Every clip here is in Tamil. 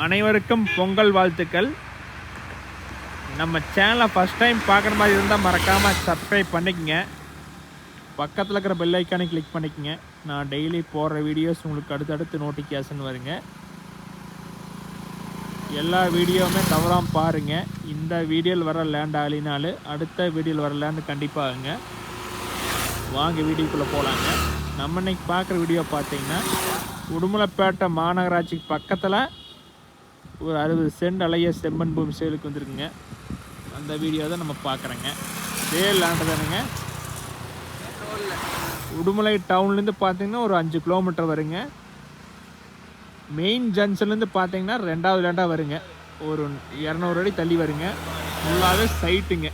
அனைவருக்கும் பொங்கல் வாழ்த்துக்கள். நம்ம சேனலை ஃபஸ்ட் டைம் பார்க்குற மாதிரி இருந்தால் மறக்காமல் சப்ஸ்கிரைப் பண்ணிக்கங்க. பக்கத்தில் இருக்கிற பெல் ஐக்கானை கிளிக் பண்ணிக்கங்க. நான் டெய்லி போடுற வீடியோஸ் உங்களுக்கு அடுத்தடுத்து நோட்டிஃபிகேஷன் வருங்க. எல்லா வீடியோவுமே தவறாமல் பாருங்கள். இந்த வீடியோவில் வர லேண்ட் ஆகலினாலும் அடுத்த வீடியோவில் வர லேண்டு கண்டிப்பாகுங்க. வாங்க வீடியோக்குள்ளே போகலாங்க. நம்ம இன்னைக்கு பார்க்குற வீடியோ பார்த்தீங்கன்னா உடுமலைப்பேட்டை மாநகராட்சிக்கு பக்கத்தில் ஒரு 60 சென்ட் அலைய செம்மண் பூமி சேலுக்கு வந்துருக்குங்க. அந்த வீடியோ தான் நம்ம பார்க்குறோங்க. சேல் லேண்டு தானுங்க. உடுமலை டவுன்லேருந்து பார்த்தீங்கன்னா ஒரு 5 கிலோமீட்டர் வருங்க. மெயின் ஜங்ஷன்லேருந்து பார்த்தீங்கன்னா 2வது லேண்டாக வருங்க. ஒரு 200 அடி தள்ளி வருங்க. ஃபுல்லாகவே சைட்டுங்க.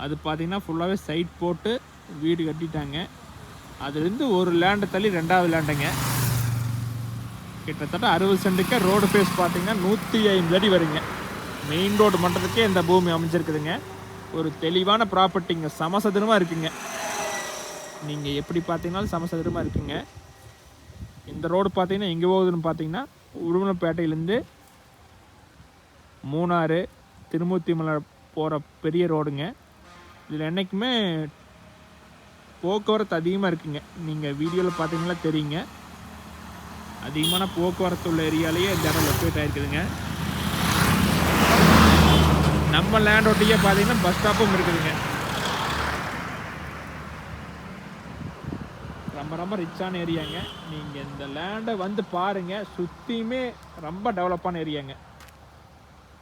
அது பார்த்தீங்கன்னா ஃபுல்லாகவே சைட் போட்டு வீடு கட்டிட்டாங்க. அதுலேருந்து ஒரு லேண்டு தள்ளி 2வது லேண்டுங்க. கிட்டத்தட்ட 60 சென்ட்டுக்கு ரோடு ஃபேஸ் பார்த்தீங்கன்னா 150 அடி வருங்க. மெயின் ரோடு மட்டத்துக்கே இந்த பூமி அமைஞ்சிருக்குதுங்க. ஒரு தெளிவான ப்ராப்பர்ட்டிங்க. சமசதுரமாக இருக்குங்க. நீங்கள் எப்படி பார்த்தீங்கன்னாலும் சமசதுரமாக இருக்குங்க. இந்த ரோடு பார்த்தீங்கன்னா எங்கே போகுதுன்னு பார்த்தீங்கன்னா உடுமலைப்பேட்டையிலேருந்து மூணாறு திருமூர்த்திமலை போகிற பெரிய ரோடுங்க. இதில் என்றைக்குமே போக்குவரத்து அதிகமாக இருக்குங்க. நீங்கள் வீடியோவில் பார்த்தீங்கன்னா தெரியுங்க. அதிகமான போக்குவரத்து உள்ள ஏரியாலேயே இந்த இடம் லொக்கேட் ஆகிருக்குதுங்க. நம்ம லேண்டோட்டையே பார்த்தீங்கன்னா பஸ் ஸ்டாப்பும் இருக்குதுங்க. ரொம்ப ரொம்ப ரிச்சான ஏரியாங்க. நீங்கள் இந்த லேண்டை வந்து பாருங்கள். சுற்றியுமே ரொம்ப டெவலப்பான ஏரியாங்க.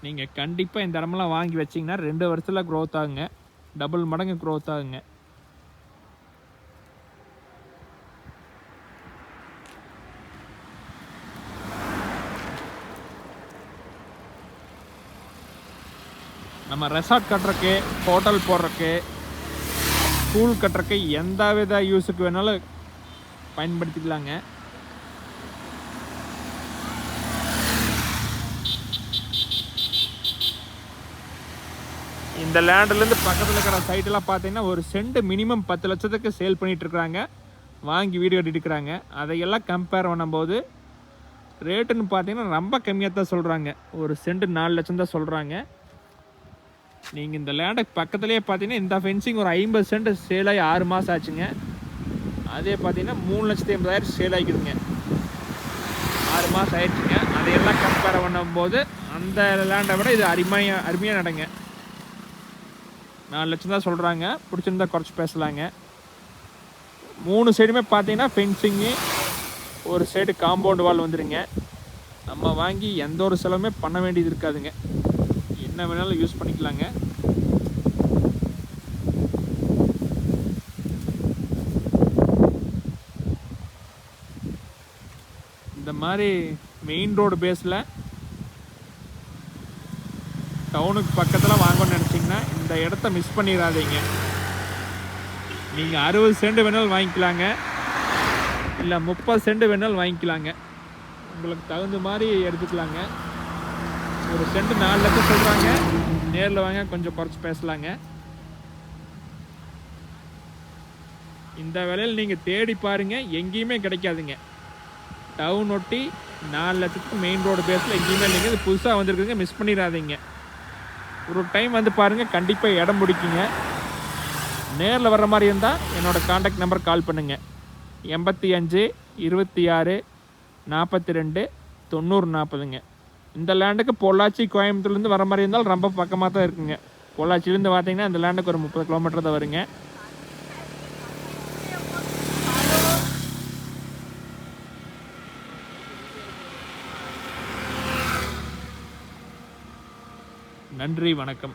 நீங்கள் கண்டிப்பாக இந்த இடமெல்லாம் வாங்கி வச்சிங்கன்னா 2 வருஷத்தில் க்ரோத் ஆகுங்க. டபுள் மடங்கு க்ரோத் ஆகுங்க. நம்ம ரெசார்ட் கட்டுறக்கு, ஹோட்டல் போடுறக்கு, ஸ்கூல் கட்டுறக்கு எந்த வித யூஸுக்கு வேணாலும் பயன்படுத்திக்கலாங்க. இந்த லேண்ட்லேருந்து பக்கத்தில் இருக்கிற சைட்டெல்லாம் பார்த்தீங்கன்னா ஒரு சென்ட் மினிமம் 10 லட்சத்துக்கு சேல் பண்ணிகிட்ருக்குறாங்க. வாங்கி வீடு கட்டிட்டுருக்குறாங்க. அதையெல்லாம் கம்பேர் பண்ணும்போது ரேட்டுன்னு பார்த்தீங்கன்னா ரொம்ப கம்மியாக தான் சொல்கிறாங்க. ஒரு சென்ட் 4 லட்சம் தான் சொல்கிறாங்க. நீங்கள் இந்த லேண்டுக்கு பக்கத்துலேயே பார்த்தீங்கன்னா இந்த ஃபென்சிங் ஒரு 50 சென்ட் சேல் ஆகி 6 மாதம் ஆச்சுங்க. அதே பார்த்தீங்கன்னா 3,80,000 சேல் ஆகிக்குதுங்க. 6 மாதம் ஆயிடுச்சுங்க. அதையெல்லாம் கம்பேர் பண்ணும்போது அந்த லேண்டை விட இது அருமையாக நடங்க. 4 லட்சம் தான் சொல்கிறாங்க. பிடிச்சிருந்தா குறைச்சி பேசலாங்க. 3 சைடுமே பார்த்தீங்கன்னா ஃபென்சிங்கு, ஒரு சைடு காம்பவுண்ட் வால் வந்துடுங்க. நம்ம வாங்கி எந்த ஒரு செலவுமே பண்ண வேண்டியது இருக்காதுங்க. என்ன வேணாலும் யூஸ் பண்ணிக்கலாங்க. இந்த மாதிரி மெயின் ரோடு பேஸில் டவுனுக்கு பக்கத்தில் வாங்கணும்னு நினச்சிங்கன்னா இந்த இடத்த மிஸ் பண்ணிடாதீங்க. நீங்கள் 60 சென்ட் வேணாலும் வாங்கிக்கலாங்க, இல்லை 30 சென்ட் வேணாலும் வாங்கிக்கலாங்க. உங்களுக்கு தகுந்த மாதிரி எடுத்துக்கலாங்க. ஒரு சென்ட் 4 லட்சம் சொல்கிறாங்க. நேரில் வாங்க கொஞ்சம் குறைச்சி பேசலாங்க. இந்த விலையில் நீங்கள் தேடி பாருங்கள், எங்கேயுமே கிடைக்காதுங்க. டவுன் ஒட்டி 4 லட்சத்துக்கு மெயின் ரோடு பேஸில் எங்கேயுமே இல்லைங்க. இது புதுசாக வந்துருக்குதுங்க, மிஸ் பண்ணிடாதீங்க. ஒரு டைம் வந்து பாருங்கள், கண்டிப்பாக இடம் பிடிக்குங்க. நேரில் வர்ற மாதிரி இருந்தால் என்னோடய காண்டாக்ட் நம்பர் கால் பண்ணுங்கள். 85 26 42 90 40ங்க. இந்த லேண்டுக்கு பொள்ளாச்சி கோயம்புத்தூர்லேருந்து வர மாதிரி இருந்தாலும் ரொம்ப பக்கமாக தான் இருக்குங்க. பொள்ளாச்சிலேருந்து பார்த்தீங்கன்னா இந்த லேண்டுக்கு ஒரு 30 கிலோமீட்டர் தான் வருங்க. நன்றி, வணக்கம்.